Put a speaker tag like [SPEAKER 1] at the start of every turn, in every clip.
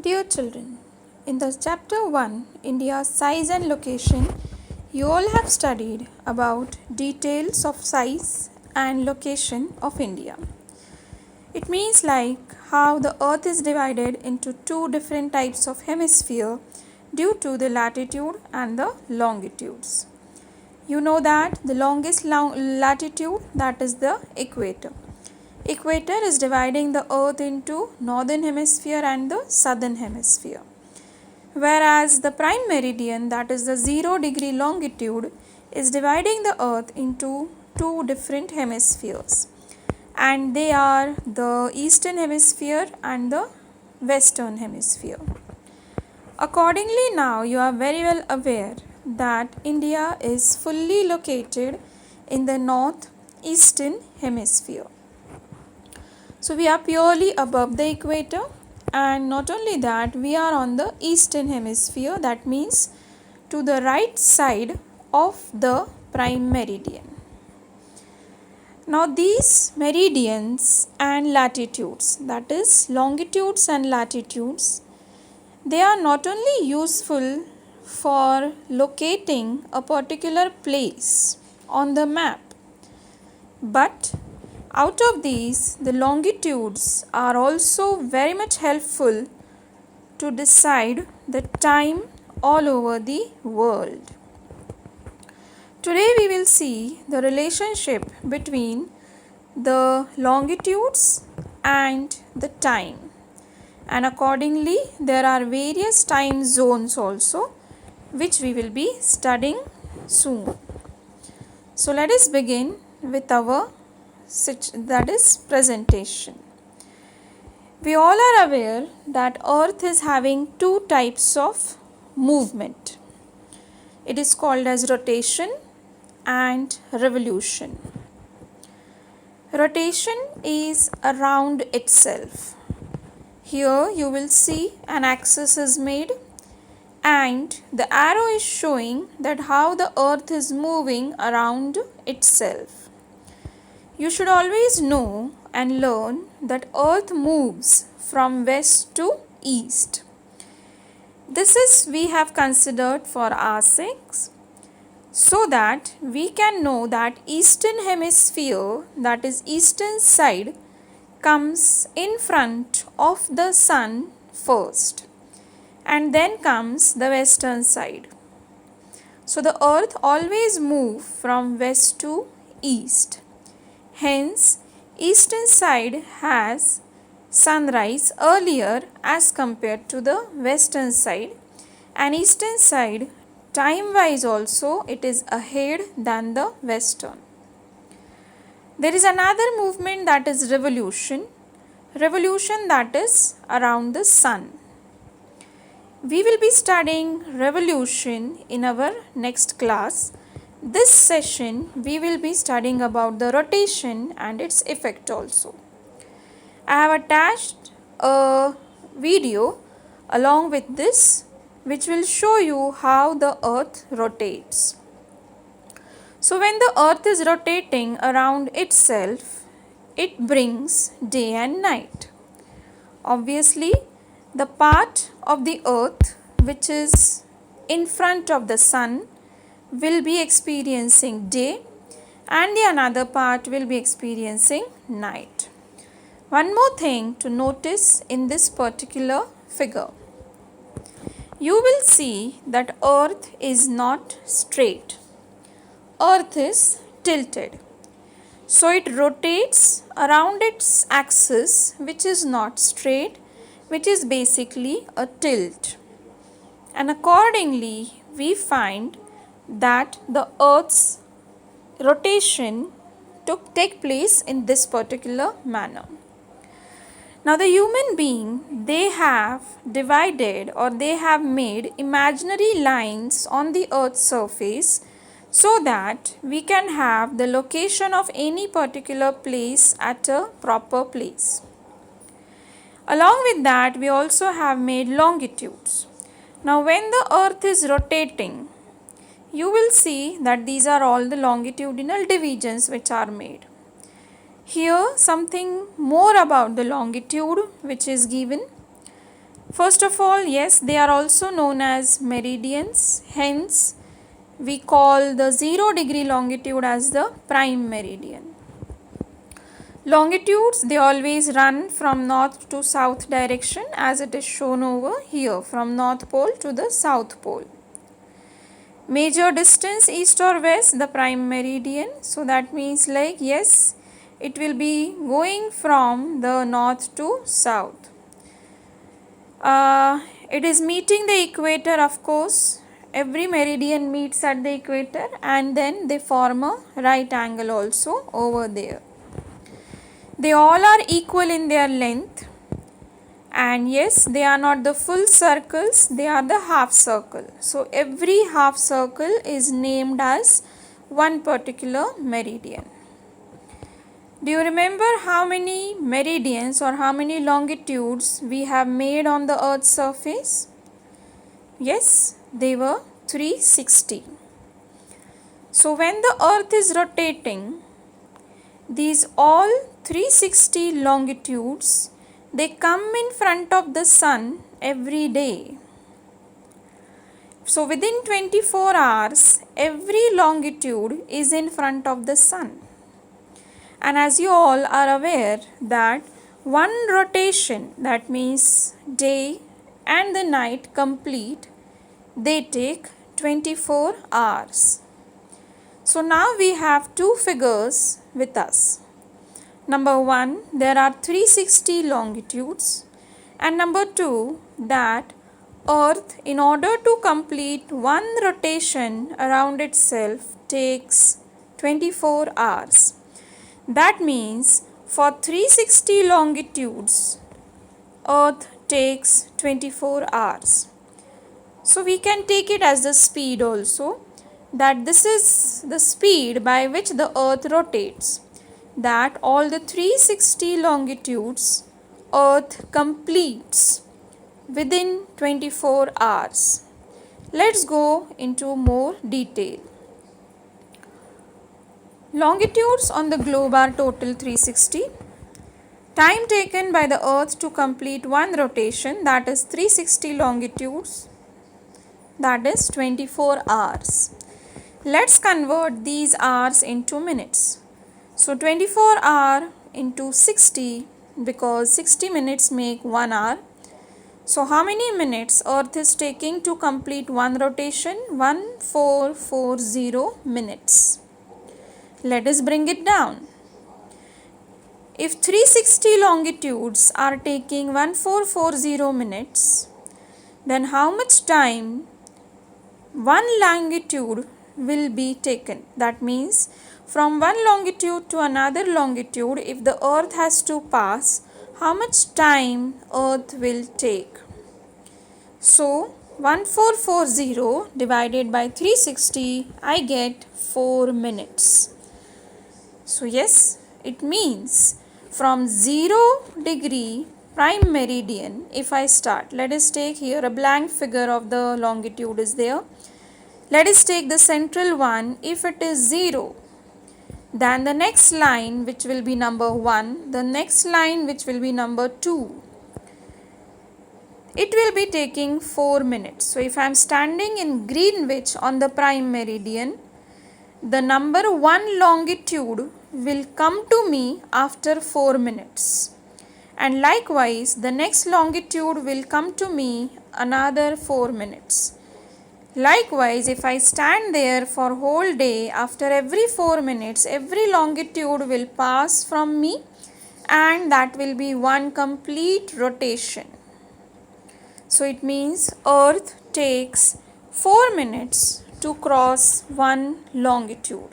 [SPEAKER 1] Dear children, in the chapter 1, India's size and location, you all have studied about details of size and location of India. It means like how the earth is divided into two different types of hemisphere due to the latitude and the longitudes. You know that the longest latitude, that is the equator. Equator is dividing the earth into northern hemisphere and the southern hemisphere. Whereas the prime meridian, that is the 0 degree longitude, is dividing the earth into two different hemispheres, and they are the eastern hemisphere and the western hemisphere. Accordingly, now you are very well aware that India is fully located in the northeastern hemisphere. So we are purely above the equator, and not only that, we are on the eastern hemisphere, that means to the right side of the prime meridian. Now these meridians and latitudes, that is longitudes and latitudes, they are not only useful for locating a particular place on the map, but out of these, the longitudes are also very much helpful to decide the time all over the world. Today we will see the relationship between the longitudes and the time, and accordingly there are various time zones also which we will be studying soon. So let us begin with our presentation. We all are aware that earth is having two types of movement. It is called as rotation and revolution. Rotation is around itself. Here you will see an axis is made, and the arrow is showing that how the earth is moving around itself. You should always know and learn that earth moves from west to east. This is we have considered for our sakes, so that we can know that eastern hemisphere, that is eastern side, comes in front of the sun first, and then comes the western side. So the earth always moves from west to east. Hence, eastern side has sunrise earlier as compared to the western side, and eastern side time wise also it is ahead than the western. There is another movement, that is revolution. Revolution, that is around the sun. We will be studying revolution in our next class. This session we will be studying about the rotation and its effect also. I have attached a video along with this which will show you how the earth rotates. So when the earth is rotating around itself, it brings day and night. Obviously, the part of the earth which is in front of the sun will be experiencing day, and the another part will be experiencing night. One more thing to notice in this particular figure. You will see that earth is not straight. Earth is tilted. So it rotates around its axis, which is not straight, which is basically a tilt. And accordingly, we find that the earth's rotation take place in this particular manner. Now the human being, they have divided or they have made imaginary lines on the earth's surface so that we can have the location of any particular place at a proper place. Along with that, we also have made longitudes. Now when the earth is rotating, you will see that these are all the longitudinal divisions which are made. Here something more about the longitude which is given. First of all, yes, they are also known as meridians. Hence, we call the 0 degree longitude as the prime meridian. Longitudes, they always run from north to south direction, as it is shown over here, from North Pole to the South Pole. Major distance east or west, the prime meridian. So that means, like, yes, it will be going from the north to south. It is meeting the equator, of course. Every meridian meets at the equator, and then they form a right angle also over there. They all are equal in their length, and yes, they are not the full circles, they are the half circle. So every half circle is named as one particular meridian. Do you remember how many meridians or how many longitudes we have made on the Earth's surface? Yes, they were 360. So when the Earth is rotating, these all 360 longitudes, they come in front of the sun every day. So within 24 hours, every longitude is in front of the sun. And as you all are aware that one rotation, that means day and the night complete, they take 24 hours. So now we have two figures with us. Number 1, there are 360 longitudes, and number 2, that Earth, in order to complete one rotation around itself, takes 24 hours. That means for 360 longitudes, Earth takes 24 hours. So we can take it as the speed also, that this is the speed by which the Earth rotates, that all the 360 longitudes Earth completes within 24 hours. Let's go into more detail. Longitudes on the globe are total 360. Time taken by the Earth to complete one rotation, that is 360 longitudes, that is 24 hours. Let's convert these hours into minutes. So 24 hour into 60, because 60 minutes make 1 hour. So how many minutes Earth is taking to complete one rotation? 1440 minutes. Let us bring it down. If 360 longitudes are taking 1440 minutes, then how much time one longitude will be taken? That means from one longitude to another longitude, if the Earth has to pass, how much time Earth will take? So 1440 divided by 360, I get 4 minutes. So yes, it means from 0 degree prime meridian, if I start, let us take here a blank figure of the longitude is there. Let us take the central one. If it is 0, then the next line, which will be number 1, the next line, which will be number 2, it will be taking 4 minutes. So if I am standing in Greenwich on the prime meridian, the number 1 longitude will come to me after 4 minutes. And likewise, the next longitude will come to me another 4 minutes. Likewise, if I stand there for whole day, after every 4 minutes, every longitude will pass from me, and that will be one complete rotation. So it means Earth takes 4 minutes to cross one longitude.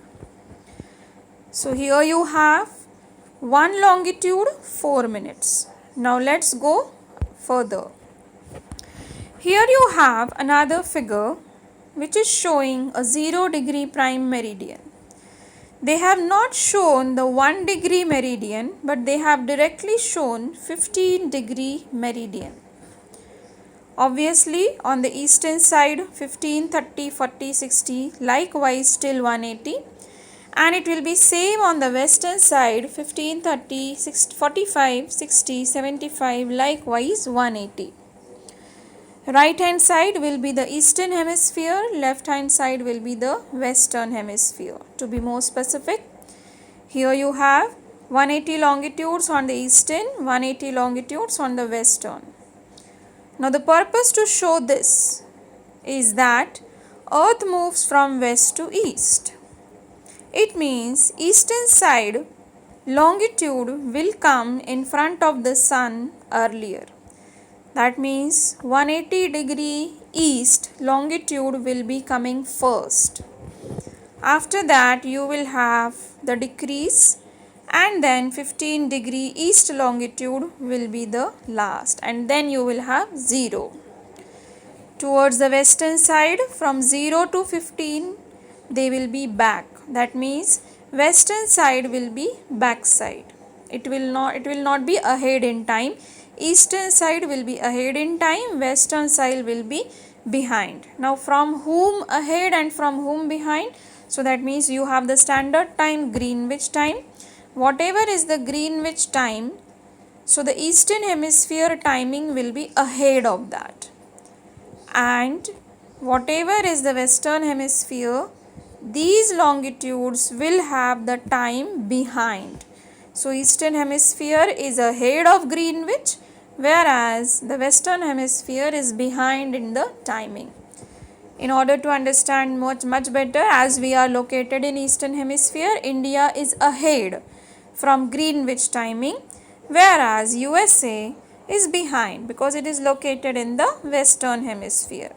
[SPEAKER 1] So here you have one longitude, 4 minutes. Now let's go further. Here you have another figure which is showing a 0 degree prime meridian. They have not shown the 1 degree meridian, but they have directly shown 15 degree meridian. Obviously on the eastern side 15, 30, 40, 60, likewise till 180, and it will be same on the western side 15, 30, 60, 45, 60, 75, likewise 180. Right hand side will be the eastern hemisphere, left hand side will be the western hemisphere. To be more specific, here you have 180 longitudes on the eastern, 180 longitudes on the western. Now the purpose to show this is that Earth moves from west to east. It means eastern side longitude will come in front of the sun earlier. That means 180 degree east longitude will be coming first. After that you will have the decrease, and then 15 degree east longitude will be the last, and then you will have 0. Towards the western side from 0 to 15 they will be back. That means western side will be back side. It will not be ahead in time. Eastern side will be ahead in time, western side will be behind. Now from whom ahead and from whom behind? So that means you have the standard time, Greenwich time. Whatever is the Greenwich time, so the eastern hemisphere timing will be ahead of that. And whatever is the western hemisphere, these longitudes will have the time behind. So eastern hemisphere is ahead of Greenwich, whereas the western hemisphere is behind in the timing. In order to understand much better, as we are located in eastern hemisphere, India is ahead from Greenwich timing, whereas USA is behind because it is located in the western hemisphere.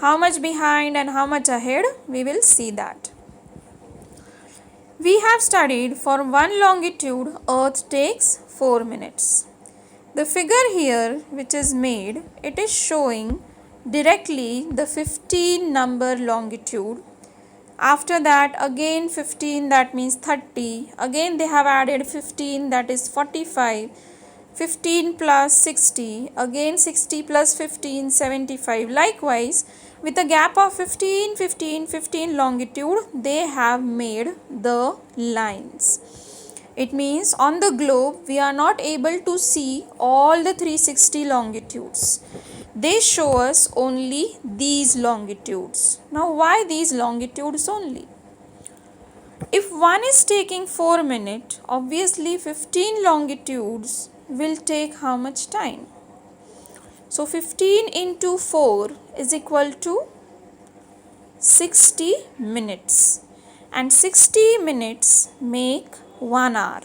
[SPEAKER 1] How much behind and how much ahead, we will see that. We have studied for one longitude Earth takes 4 minutes. The figure here which is made, it is showing directly the 15 number longitude. After that again 15, that means 30. Again they have added 15, that is 45. 15 plus 60, again 60 plus 15, 75. Likewise, with a gap of 15, 15, 15 longitude, they have made the lines. It means on the globe, we are not able to see all the 360 longitudes. They show us only these longitudes. Now, why these longitudes only? If one is taking 4 minutes, obviously 15 longitudes will take how much time? So 15 into 4 is equal to 60 minutes, and 60 minutes make 1 hour.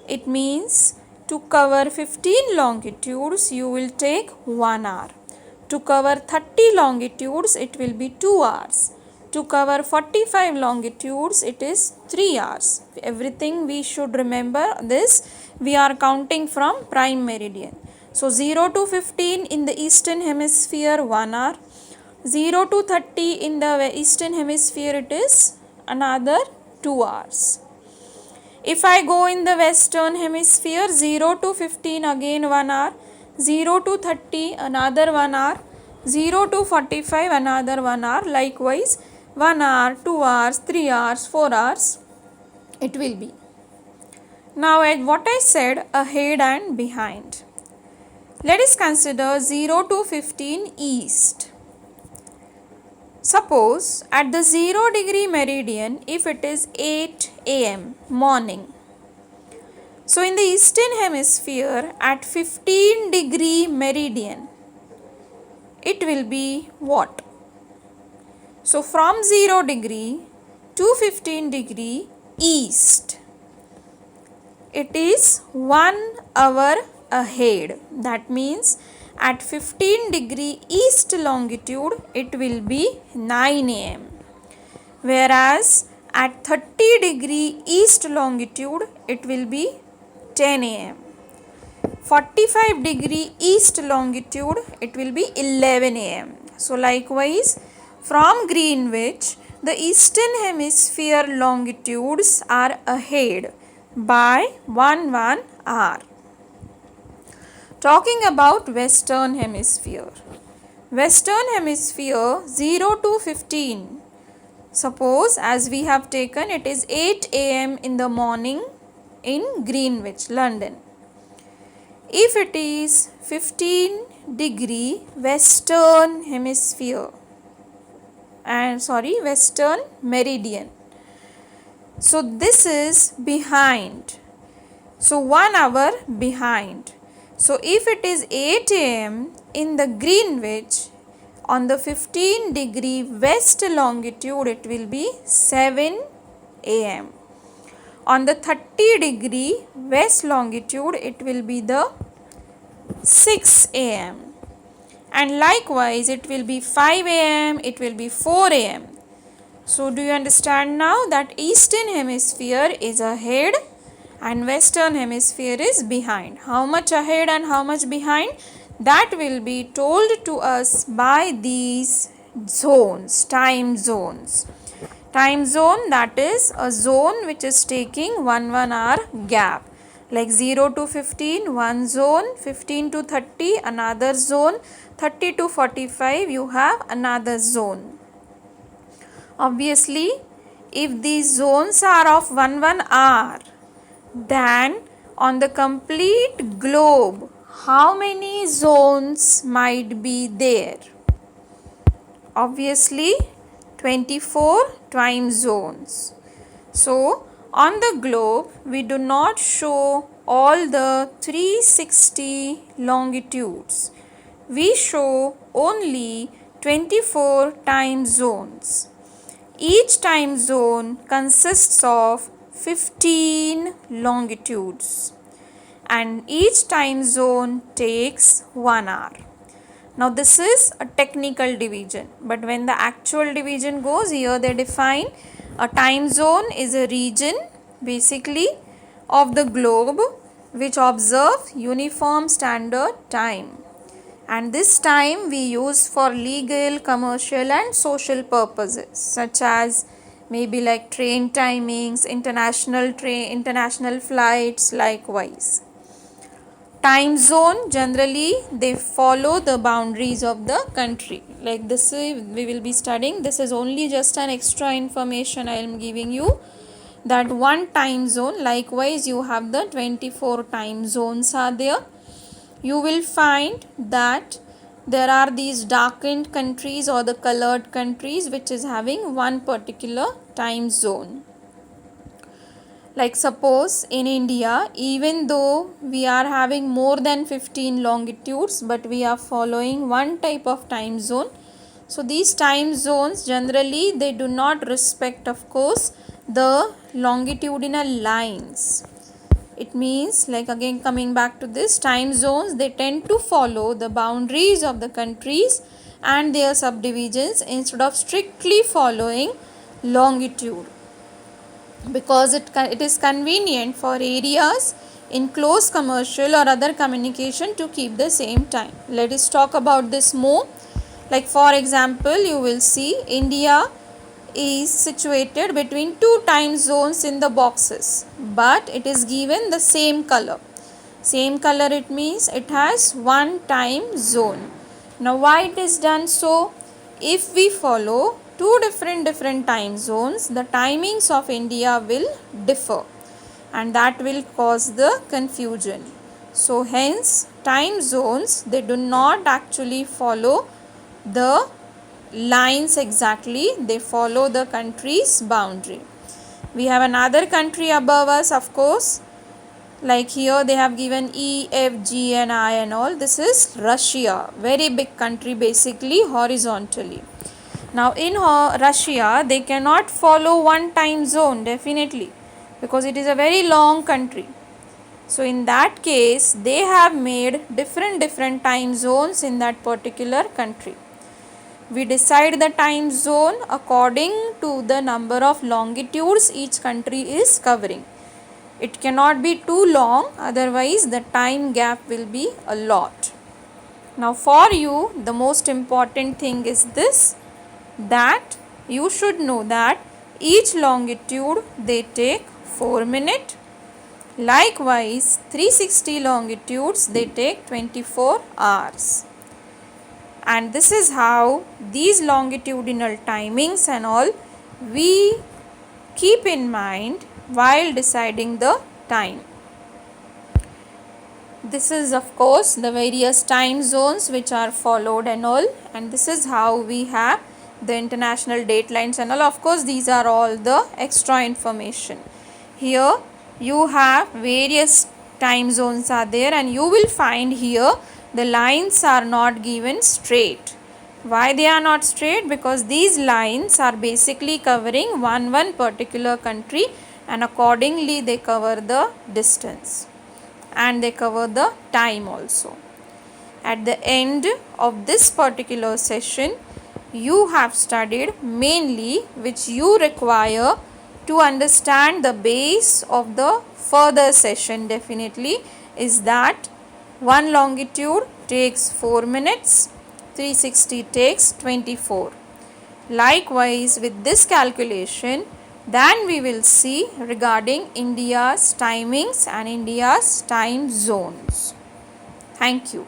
[SPEAKER 1] It means to cover 15 longitudes you will take 1 hour. To cover 30 longitudes it will be 2 hours. To cover 45 longitudes it is 3 hours. Everything we should remember this. We are counting from prime meridian. So 0 to 15 in the eastern hemisphere 1 hour. 0 to 30 in the eastern hemisphere it is another 2 hours. If I go in the western hemisphere, 0 to 15 again 1 hour. 0 to 30 another 1 hour. 0 to 45 another 1 hour. Likewise 1 hour, 2 hours, 3 hours, 4 hours it will be. Now what I said, ahead and behind. Let us consider 0 to 15 east. Suppose at the 0 degree meridian, if it is 8 am morning. So in the eastern hemisphere at 15 degree meridian, it will be what? So from 0 degree to 15 degree east, it is 1 hour ahead. That means at 15 degree east longitude it will be 9 am, whereas at 30 degree east longitude it will be 10 am. 45 degree east longitude it will be 11 am. So likewise from Greenwich the eastern hemisphere longitudes are ahead by 1 hour. Talking about western hemisphere. Western hemisphere 0 to 15. Suppose as we have taken it is 8 am in the morning in Greenwich, London. if it is 15 degree western hemisphere and western meridian, so this is behind, so 1 hour behind. So if it is 8 am in the Greenwich, on the 15 degree west longitude it will be 7 am. On the 30 degree west longitude it will be the 6 am. And likewise it will be 5 am, it will be 4 am. So do you understand now that eastern hemisphere is ahead and western hemisphere is behind? How much ahead and how much behind? That will be told to us by these zones, time zones. Time zone, that is a zone which is taking 1 hour gap. Like 0 to 15, one zone, 15 to 30, another zone, 30 to 45, you have another zone. Obviously, if these zones are of 1 hour, then on the complete globe, how many zones might be there? Obviously, 24 time zones. So, on the globe, we do not show all the 360 longitudes. We show only 24 time zones. Each time zone consists of 15 longitudes and each time zone takes 1 hour. Now this is a technical division, but when the actual division goes, here they define a time zone is a region basically of the globe which observe uniform standard time, and this time we use for legal, commercial and social purposes such as maybe like train timings, international flights. Likewise, time zone generally they follow the boundaries of the country. Like this we will be studying, this is only just an extra information I am giving you, that one time zone. Likewise, you have the 24 time zones are there. You will find that there are these darkened countries or the colored countries which is having one particular time zone. Like suppose in India, even though we are having more than 15 longitudes, but we are following one type of time zone. So these time zones generally they do not respect, of course, the longitudinal lines. It means, like again coming back to this, time zones they tend to follow the boundaries of the countries and their subdivisions instead of strictly following longitude, because it is convenient for areas in close commercial or other communication to keep the same time. Let us talk about this more. Like for example, you will see India is situated between two time zones in the boxes, but it is given the same color. Same color, it means it has one time zone. Now why it is done so? If we follow two different time zones, the timings of India will differ and that will cause the confusion. So hence time zones they do not actually follow the lines exactly, they follow the country's boundary. We have another country above us, of course, like here they have given E, F, G and I and all. This is Russia, very big country basically horizontally. Now in Russia they cannot follow one time zone definitely, because it is a very long country. So in that case they have made different time zones in that particular country. We decide the time zone according to the number of longitudes each country is covering. It cannot be too long, otherwise the time gap will be a lot. Now for you the most important thing is this, that you should know that each longitude they take 4 minutes. Likewise 360 longitudes they take 24 hours. And this is how these longitudinal timings and all we keep in mind while deciding the time. This is of course the various time zones which are followed and all, and this is how we have the international datelines and all. Of course these are all the extra information. Here you have various time zones are there, and you will find here the lines are not given straight. Why they are not straight? Because these lines are basically covering one particular country, and accordingly they cover the distance and they cover the time also. At the end of this particular session, you have studied mainly which you require to understand the base of the further session definitely is that 1 longitude takes 4 minutes, 360 takes 24. Likewise, with this calculation, then we will see regarding India's timings and India's time zones. Thank you.